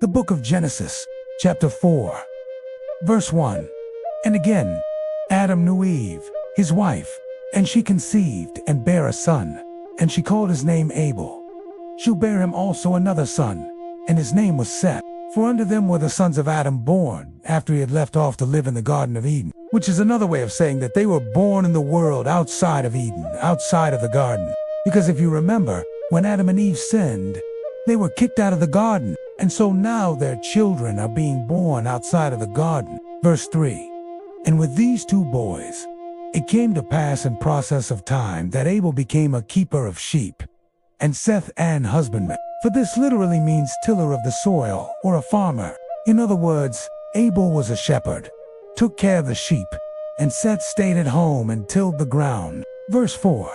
The book of Genesis, chapter 4, verse 1. And again, Adam knew Eve, his wife, and she conceived and bare a son, and she called his name Abel. She bare him also another son, and his name was Seth. For unto them were the sons of Adam born, after he had left off to live in the Garden of Eden, which is another way of saying that they were born in the world outside of Eden, outside of the garden. Because if you remember, when Adam and Eve sinned, they were kicked out of the garden, and so now their children are being born outside of the garden. Verse 3. And with these two boys, it came to pass in process of time that Abel became a keeper of sheep, and Seth an husbandman. For this literally means tiller of the soil, or a farmer. In other words, Abel was a shepherd, took care of the sheep, and Seth stayed at home and tilled the ground. Verse 4.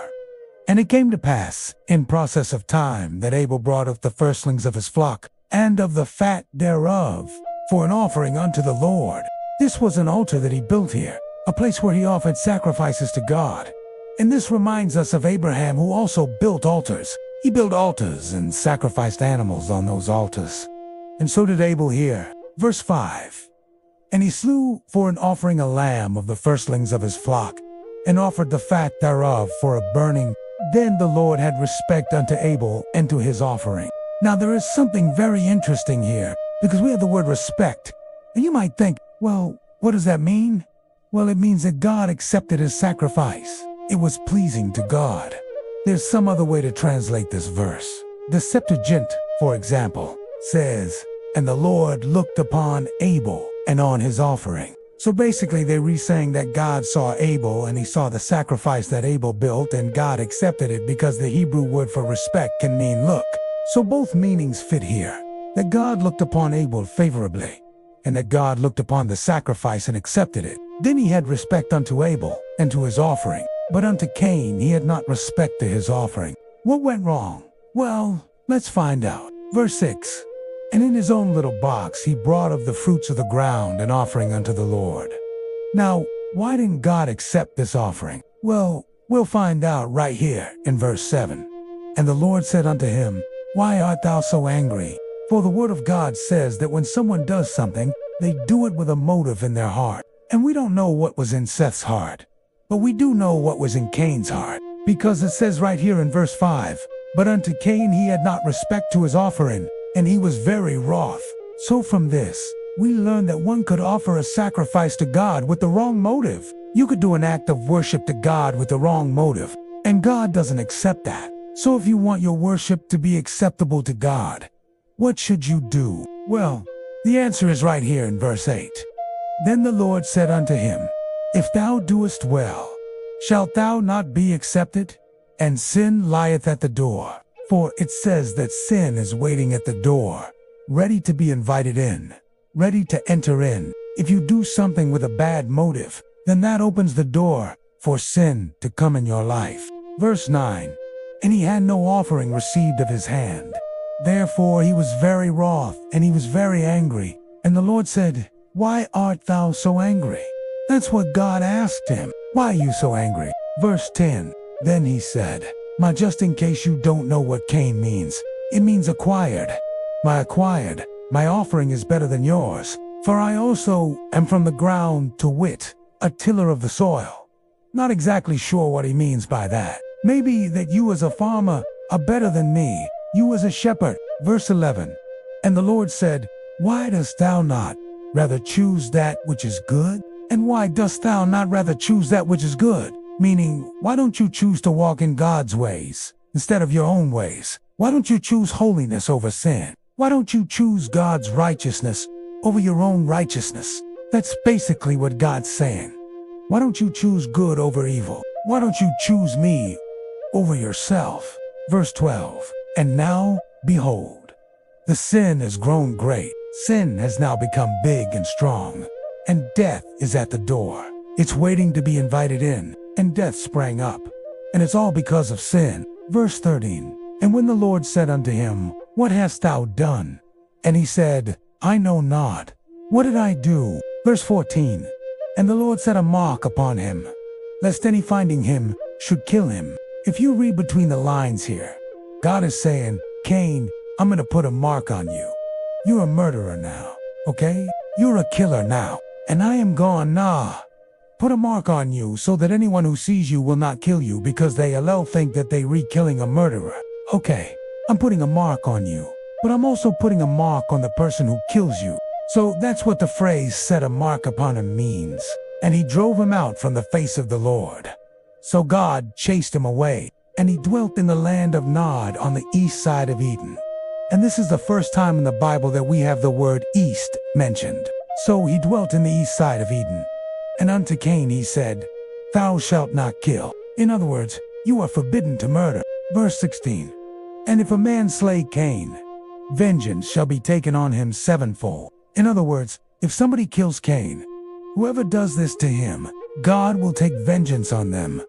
And it came to pass, in process of time, that Abel brought up the firstlings of his flock, and of the fat thereof, for an offering unto the Lord. This was an altar that he built here, a place where he offered sacrifices to God. And this reminds us of Abraham, who also built altars. He built altars and sacrificed animals on those altars. And so did Abel here. Verse 5. And he slew for an offering a lamb of the firstlings of his flock, and offered the fat thereof for a burning. Then the Lord had respect unto Abel and to his offering. Now there is something very interesting here, because we have the word respect. And you might think, well, what does that mean? Well, it means that God accepted his sacrifice. It was pleasing to God. There's some other way to translate this verse. The Septuagint, for example, says, and the Lord looked upon Abel and on his offering. So basically they're re-saying that God saw Abel and he saw the sacrifice that Abel built and God accepted it, because the Hebrew word for respect can mean look. So both meanings fit here. That God looked upon Abel favorably, and that God looked upon the sacrifice and accepted it. Then he had respect unto Abel and to his offering. But unto Cain he had not respect to his offering. What went wrong? Well, let's find out. Verse 6. And in his own little box he brought of the fruits of the ground an offering unto the Lord. Now, why didn't God accept this offering? Well, we'll find out right here in verse 7. And the Lord said unto him, Why art thou so angry? For the word of God says that when someone does something, they do it with a motive in their heart. And we don't know what was in Seth's heart, but we do know what was in Cain's heart, because it says right here in verse 5, But unto Cain he had not respect to his offering, and he was very wroth. So from this, we learn that one could offer a sacrifice to God with the wrong motive. You could do an act of worship to God with the wrong motive, and God doesn't accept that. So if you want your worship to be acceptable to God, what should you do? Well, the answer is right here in verse 8. Then the Lord said unto him, If thou doest well, shalt thou not be accepted? And sin lieth at the door. For it says that sin is waiting at the door, ready to be invited in, ready to enter in. If you do something with a bad motive, then that opens the door for sin to come in your life. Verse 9. And he had no offering received of his hand. Therefore he was very wroth, and he was very angry. And the Lord said, Why art thou so angry? That's what God asked him. Why are you so angry? Verse 10. Then he said, just in case you don't know what Cain means, it means acquired. My offering is better than yours. For I also am from the ground, to wit, a tiller of the soil. Not exactly sure what he means by that. Maybe that you as a farmer are better than me, you as a shepherd. Verse 11. And the Lord said, Why dost thou not rather choose that which is good? And why dost thou not rather choose that which is good? Meaning, why don't you choose to walk in God's ways instead of your own ways? Why don't you choose holiness over sin? Why don't you choose God's righteousness over your own righteousness? That's basically what God's saying. Why don't you choose good over evil? Why don't you choose me over yourself? Verse 12. And now, behold, the sin has grown great. Sin has now become big and strong, and death is at the door. It's waiting to be invited in, and death sprang up. And it's all because of sin. Verse 13. And when the Lord said unto him, What hast thou done? And he said, I know not. What did I do? Verse 14. And the Lord set a mark upon him, lest any finding him should kill him. If you read between the lines here, God is saying, Cain, I'm going to put a mark on you. You're a murderer now, okay? You're a killer now, and I am gone, nah. Put a mark on you so that anyone who sees you will not kill you because they'll think that they re-killing a murderer. Okay, I'm putting a mark on you, but I'm also putting a mark on the person who kills you. So that's what the phrase set a mark upon him means. And he drove him out from the face of the Lord. So God chased him away, and he dwelt in the land of Nod on the east side of Eden. And this is the first time in the Bible that we have the word east mentioned. So he dwelt in the east side of Eden. And unto Cain he said, Thou shalt not kill. In other words, you are forbidden to murder. Verse 16. And if a man slay Cain, vengeance shall be taken on him sevenfold. In other words, if somebody kills Cain, whoever does this to him, God will take vengeance on them.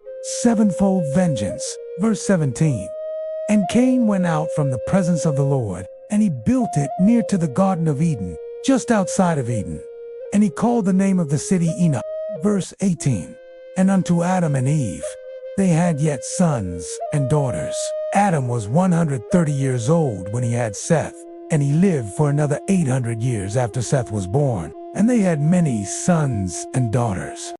Sevenfold vengeance. Verse 17. And Cain went out from the presence of the Lord, and he built it near to the Garden of Eden, just outside of Eden. And he called the name of the city Enoch. Verse 18. And unto Adam and Eve, they had yet sons and daughters. Adam was 130 years old when he had Seth, and he lived for another 800 years after Seth was born. And they had many sons and daughters.